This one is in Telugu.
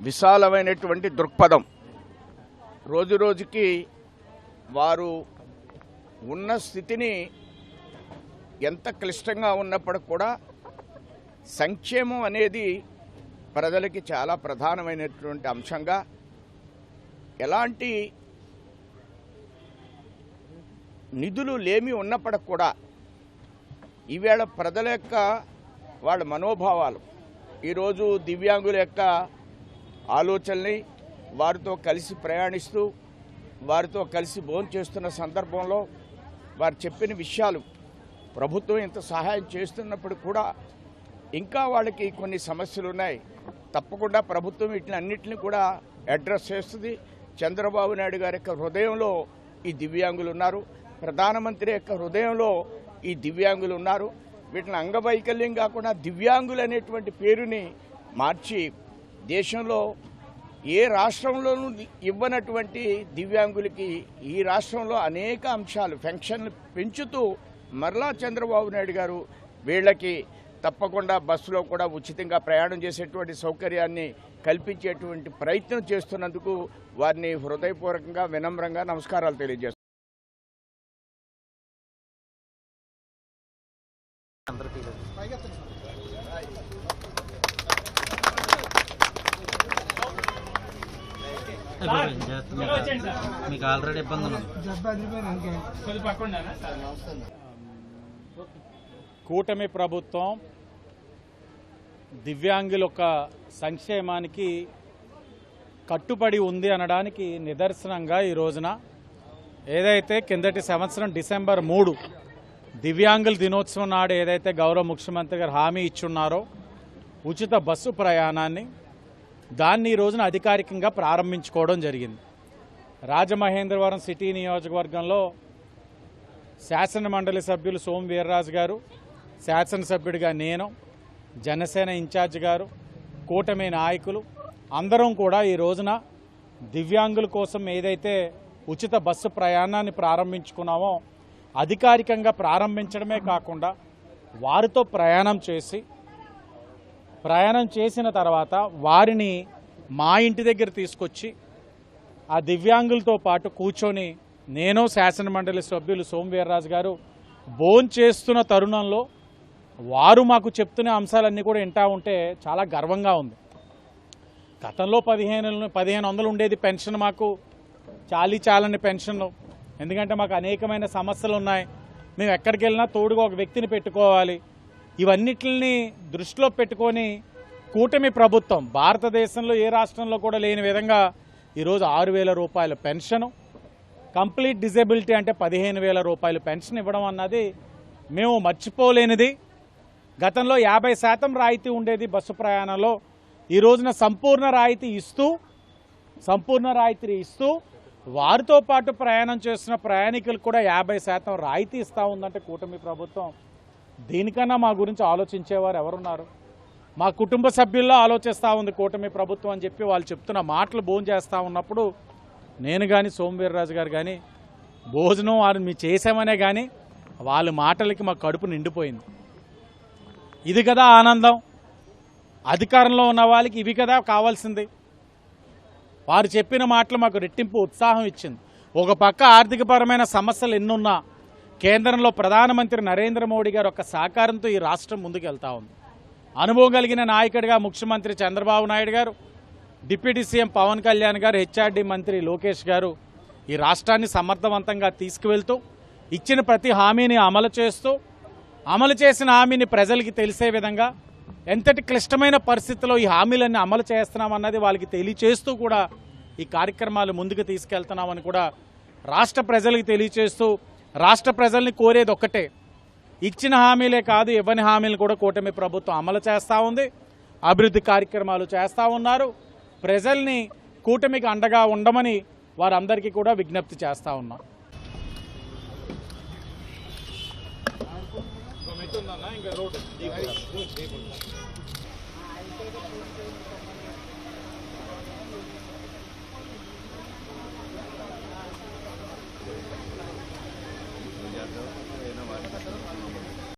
విశాలమైనటువంటి దృక్పథం. రోజు రోజుకి వారు ఉన్న స్థితిని ఎంత క్లిష్టంగా ఉన్నప్పటికి కూడా సంక్షేమం అనేది ప్రజలకి చాలా ప్రధానమైనటువంటి అంశంగా, ఎలాంటి నిధులు లేమి ఉన్నప్పటికి కూడా ఈవేళ ప్రజల యొక్క వాళ్ళ మనోభావాలు, ఈరోజు దివ్యాంగుల యొక్క ఆలోచనల్ని వారితో కలిసి ప్రయాణిస్తూ వారితో కలిసి భోంచేస్తున్న సందర్భంలో వారు చెప్పిన విషయాలు, ప్రభుత్వం ఇంత సహాయం చేస్తున్నప్పుడు కూడా ఇంకా వాళ్ళకి కొన్ని సమస్యలు ఉన్నాయి. తప్పకుండా ప్రభుత్వం వీటిని కూడా అడ్రస్ చేస్తుంది. చంద్రబాబు నాయుడు గారి యొక్క హృదయంలో ఈ దివ్యాంగులు ఉన్నారు, ప్రధానమంత్రి యొక్క హృదయంలో ఈ దివ్యాంగులు ఉన్నారు. వీటిని అంగవైకల్యం కాకుండా దివ్యాంగులు అనేటువంటి పేరుని మార్చి దేశంలో ఏ రాష్ట్రంలోనూ ఇవ్వనటువంటి దివ్యాంగులకి ఈ రాష్ట్రంలో అనేక అంశాలు పెన్షన్లు పెంచుతూ మరలా చంద్రబాబు నాయుడు గారు వీళ్ళకి తప్పకుండా బస్సులో కూడా ఉచితంగా ప్రయాణం చేసేటువంటి సౌకర్యాన్ని కల్పించేటువంటి ప్రయత్నం చేస్తున్నందుకు వారిని హృదయపూర్వకంగా వినమ్రంగా నమస్కారాలు తెలియజేస్తున్నాను. మీకు ఆల్రెడీ ఇబ్బంది ఉంది. కూటమి ప్రభుత్వం దివ్యాంగుల యొక్క సంక్షేమానికి కట్టుబడి ఉంది అనడానికి నిదర్శనంగా ఈ రోజున ఏదైతే కిందటి సంవత్సరం డిసెంబర్ 3 దివ్యాంగుల దినోత్సవం నాడు ఏదైతే గౌరవ ముఖ్యమంత్రి గారు హామీ ఇచ్చున్నారో ఉచిత బస్సు ప్రయాణాన్ని, దాన్ని ఈ రోజున అధికారికంగా ప్రారంభించుకోవడం జరిగింది. రాజమహేంద్రవరం సిటీ నియోజకవర్గంలో శాసనమండలి సభ్యులు సోము వీర్రాజు గారు, శాసనసభ్యుడిగా నేను, జనసేన ఇన్ఛార్జ్ గారు, కూటమి నాయకులు అందరం కూడా ఈ రోజున దివ్యాంగుల కోసం ఏదైతే ఉచిత బస్సు ప్రయాణాన్ని ప్రారంభించుకున్నామో అధికారికంగా ప్రారంభించడమే కాకుండా వారితో ప్రయాణం చేసిన తర్వాత వారిని మా ఇంటి దగ్గర తీసుకొచ్చి ఆ దివ్యాంగులతో పాటు కూర్చొని నేను, శాసనమండలి సభ్యులు సోము వీర్రాజు గారు భోంచేస్తున్న తరుణంలో వారు మాకు చెప్తున్న అంశాలన్నీ కూడా వింటా ఉంటే చాలా గర్వంగా ఉంది. గతంలో 1500 ఉండేది పెన్షన్, మాకు చాలని పెన్షన్. ఎందుకంటే మాకు అనేకమైన సమస్యలు ఉన్నాయి, మేము ఎక్కడికి వెళ్ళినా తోడుగా ఒక వ్యక్తిని పెట్టుకోవాలి. ఇవన్నిటిని దృష్టిలో పెట్టుకొని కూటమి ప్రభుత్వం భారతదేశంలో ఏ రాష్ట్రంలో కూడా లేని విధంగా ఈరోజు 6000 రూపాయల పెన్షను, కంప్లీట్ డిజేబిలిటీ అంటే 15,000 రూపాయలు పెన్షన్ ఇవ్వడం అన్నది మేము మర్చిపోలేనిది. గతంలో 50% రాయితీ ఉండేది బస్సు ప్రయాణంలో, ఈ రోజున సంపూర్ణ రాయితీ ఇస్తూ వారితో పాటు ప్రయాణం చేస్తున్న ప్రయాణికులకు కూడా 50% రాయితీ ఇస్తూ ఉందంటే కూటమి ప్రభుత్వం. దీనికన్నా మా గురించి ఆలోచించేవారు ఎవరున్నారు? మా కుటుంబ సభ్యుల్లో ఆలోచిస్తూ ఉంది కూటమి ప్రభుత్వం అని చెప్పి వాళ్ళు చెప్తున్న మాటలు భోంచేస్తూ ఉన్నప్పుడు నేను కానీ సోము వీర్రాజు గారు కానీ భోజనం వారు మేము చేసామనే కానీ వాళ్ళ మాటలకి మా కడుపు నిండిపోయింది. ఇది కదా ఆనందం, అధికారంలో ఉన్న వాళ్ళకి ఇవి కదా కావాల్సింది. వారు చెప్పిన మాటలు మాకు రెట్టింపు ఉత్సాహం ఇచ్చింది. ఒక పక్క ఆర్థికపరమైన సమస్యలు ఎన్నున్నా కేంద్రంలో ప్రధానమంత్రి నరేంద్ర మోడీ గారు ఒక సహకారంతో ఈ రాష్ట్రం ముందుకెళ్తా ఉంది. అనుభవం కలిగిన నాయకుడిగా ముఖ్యమంత్రి చంద్రబాబు నాయుడు గారు, డిప్యూటీ సీఎం పవన్ కళ్యాణ్ గారు, హెచ్ఆర్డీ మంత్రి లోకేష్ గారు ఈ రాష్ట్రాన్ని సమర్థవంతంగా తీసుకువెళ్తూ ఇచ్చిన ప్రతి హామీని అమలు చేసిన హామీని ప్రజలకి తెలిసే విధంగా ఎంతటి క్లిష్టమైన పరిస్థితుల్లో ఈ హామీలన్నీ అమలు చేస్తున్నామన్నది వాళ్ళకి తెలియచేస్తూ కూడా ఈ కార్యక్రమాలు ముందుకు తీసుకెళ్తున్నామని కూడా రాష్ట్ర ప్రజలకు తెలియచేస్తూ, రాష్ట్ర ప్రజల్ని కోరేది ఒక్కటే, ఇచ్చిన హామీలే కాదు ఇవ్వని హామీలు కూడా కూటమి ప్రభుత్వం అమలు చేస్తూ ఉంది, అభివృద్ధి కార్యక్రమాలు చేస్తూ ఉన్నారు. ప్రజల్ని కూటమికి అండగా ఉండమని వారందరికీ కూడా విజ్ఞప్తి చేస్తూ ఉన్నాం. ఇంకా రోడ్